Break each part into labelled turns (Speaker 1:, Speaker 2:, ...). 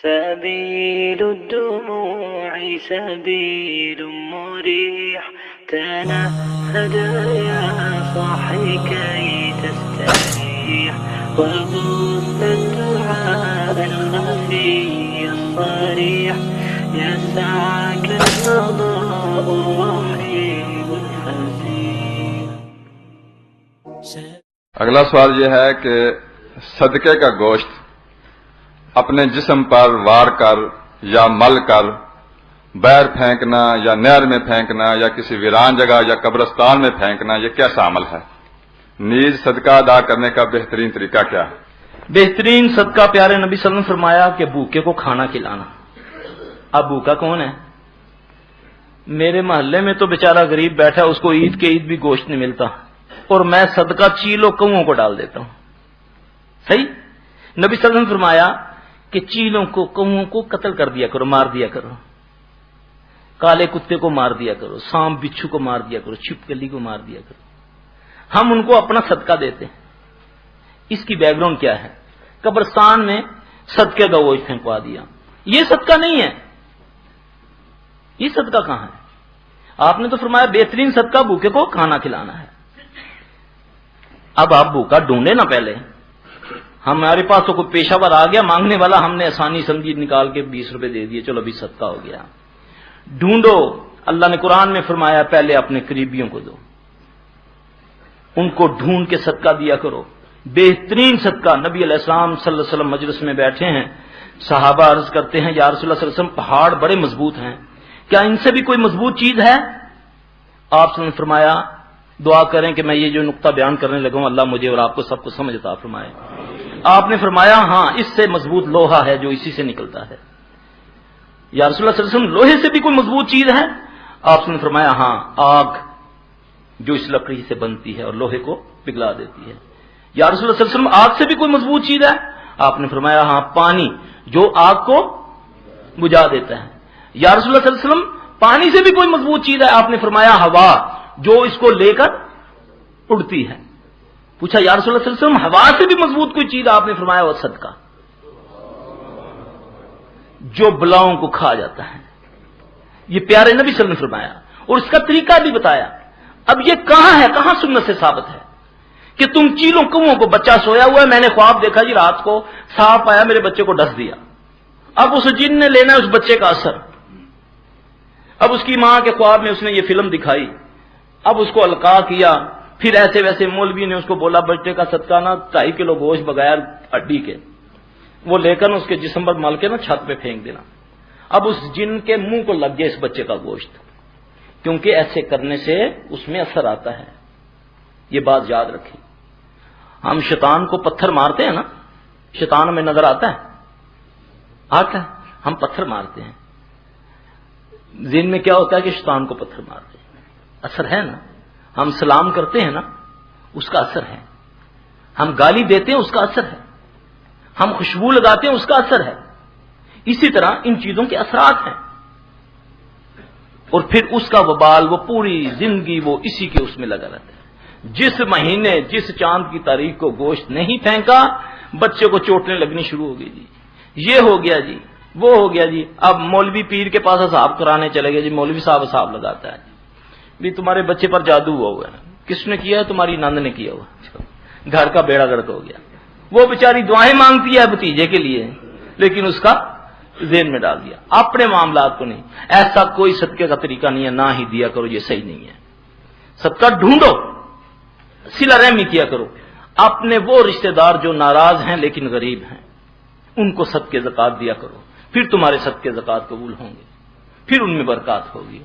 Speaker 1: سبيل الدموع سبيل مريح تنهد يا صاحي كي تستريح وغص الدعاء الخفي الصريح يسعك الفضاء الرحيم الفسيح.
Speaker 2: اگلا سوال یہ ہے کہ صدقے کا گوشت اپنے جسم پر وار کر یا مل کر بیر پھینکنا یا نہر میں پھینکنا یا کسی ویران جگہ یا قبرستان میں پھینکنا یہ کیسا عمل ہے؟ نیز صدقہ ادا کرنے کا بہترین طریقہ کیا ہے؟
Speaker 3: بہترین صدقہ پیارے نبی صلی اللہ علیہ وسلم نے فرمایا کہ بھوکے کو کھانا کھلانا. اب بھوکا کون ہے؟ میرے محلے میں تو بیچارہ غریب بیٹھا ہے، اس کو عید کے عید بھی گوشت نہیں ملتا اور میں صدقہ چیلوں کوؤں کو ڈال دیتا ہوں. صحیح؟ نبی صلی اللہ علیہ وسلم نے فرمایا کہ چیلوں کو کوؤں کو قتل کر دیا کرو، مار دیا کرو، کالے کتے کو مار دیا کرو، سانپ بچھو کو مار دیا کرو، چھپکلی کو مار دیا کرو. ہم ان کو اپنا صدقہ دیتے ہیں. اس کی بیک گراؤنڈ کیا ہے؟ قبرستان میں صدقے کا گوشت پھینکوا دیا. یہ صدقہ نہیں ہے. یہ صدقہ کہاں ہے؟ آپ نے تو فرمایا بہترین صدقہ بھوکے کو کھانا کھلانا ہے. اب آپ بھوکا ڈھونڈے نا پہلے. ہمارے پاس تو کوئی پیشہ ور آ گیا مانگنے والا، ہم نے آسانی سمجھی نکال کے 20 روپے دے دیے، چلو ابھی صدقہ ہو گیا. ڈھونڈو. اللہ نے قرآن میں فرمایا پہلے اپنے قریبیوں کو دو، ان کو ڈھونڈ کے صدقہ دیا کرو. بہترین صدقہ. نبی علیہ السلام صلی اللہ علیہ وسلم مجلس میں بیٹھے ہیں، صحابہ عرض کرتے ہیں یا رسول اللہ صلی اللہ علیہ وسلم پہاڑ بڑے مضبوط ہیں، کیا ان سے بھی کوئی مضبوط چیز ہے؟ آپ صلی اللہ علیہ وسلم نے فرمایا دعا کریں کہ میں یہ جو نقطہ بیان کرنے لگا ہوں اللہ مجھے اور آپ کو سب کو سمجھ عطا فرمائے. آپ نے فرمایا ہاں اس سے مضبوط لوہا ہے جو اسی سے نکلتا ہے. یا رسول اللہ صلی اللہ علیہ وسلم لوہے سے بھی کوئی مضبوط چیز ہے؟ آپ نے فرمایا ہاں آگ جو اس لکڑی سے بنتی ہے اور لوہے کو پگھلا دیتی ہے. یا رسول اللہ صلی اللہ علیہ وسلم آگ سے بھی کوئی مضبوط چیز ہے؟ آپ نے فرمایا ہاں پانی جو آگ کو بجھا دیتا ہے. یا رسول اللہ صلی اللہ علیہ وسلم پانی سے بھی کوئی مضبوط چیز ہے؟ آپ نے فرمایا ہوا جو اس کو لے کر اڑتی ہے. پوچھا یا رسول اللہ صلی اللہ علیہ وسلم ہوا سے بھی مضبوط کوئی چیز؟ آپ نے فرمایا وہ صدقہ جو بلاؤں کو کھا جاتا ہے. یہ پیارے نبی صلی اللہ علیہ وسلم نے فرمایا اور اس کا طریقہ بھی بتایا. اب یہ کہاں ہے، کہاں سنت سے ثابت ہے کہ تم چیلوں کوؤں کو، بچہ سویا ہوا ہے، میں نے خواب دیکھا جی رات کو سانپ آیا میرے بچے کو ڈس دیا. اب اس جن نے لینا ہے اس بچے کا اثر. اب اس کی ماں کے خواب میں اس نے یہ فلم دکھائی، اب اس کو القاء کیا، پھر ایسے ویسے مولوی نے اس کو بولا بچے کا صدقہ نا 2.5 کلو گوشت بغیر ہڈی کے وہ لے کر اس کے جسم پر مل کے نا چھت پہ پھینک دینا. اب اس جن کے منہ کو لگ گیا اس بچے کا گوشت، کیونکہ ایسے کرنے سے اس میں اثر آتا ہے. یہ بات یاد رکھیں. ہم شیطان کو پتھر مارتے ہیں نا، شیطان ہمیں نظر آتا ہے ہم پتھر مارتے ہیں. ذہن میں کیا ہوتا ہے کہ شیطان کو پتھر مارتے ہیں، اثر ہے نا. ہم سلام کرتے ہیں نا اس کا اثر ہے. ہم گالی دیتے ہیں اس کا اثر ہے. ہم خوشبو لگاتے ہیں اس کا اثر ہے. اسی طرح ان چیزوں کے اثرات ہیں اور پھر اس کا وبال وہ پوری زندگی وہ اسی کے اس میں لگا رہتا ہے. جس مہینے جس چاند کی تاریخ کو گوشت نہیں پھینکا بچے کو چوٹنے لگنی شروع ہو گئی جی، یہ ہو گیا جی، وہ ہو گیا جی. اب مولوی پیر کے پاس حساب کرانے چلے گئے جی، مولوی صاحب حساب لگاتا ہے بھی تمہارے بچے پر جادو ہوا ہے. کس نے کیا ہے؟ تمہاری نند نے کیا ہوا. گھر کا بیڑا گرک ہو گیا. وہ بیچاری دعائیں مانگتی ہے بھتیجے کے لیے لیکن اس کا ذہن میں ڈال دیا اپنے معاملات کو نہیں. ایسا کوئی صدقے کا طریقہ نہیں ہے، نہ ہی دیا کرو، یہ صحیح نہیں ہے. صدقہ ڈھونڈو، صلہ رحمی کیا کرو. اپنے وہ رشتہ دار جو ناراض ہیں لیکن غریب ہیں ان کو صدقے زکات دیا کرو، پھر تمہارے صدقے زکات قبول ہوں گے، پھر ان میں برکات ہوگی.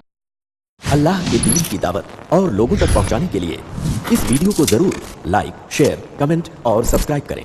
Speaker 4: اللہ کے دین کی دعوت اور لوگوں تک پہنچانے کے لیے اس ویڈیو کو ضرور لائک، شیئر، کمنٹ اور سبسکرائب کریں.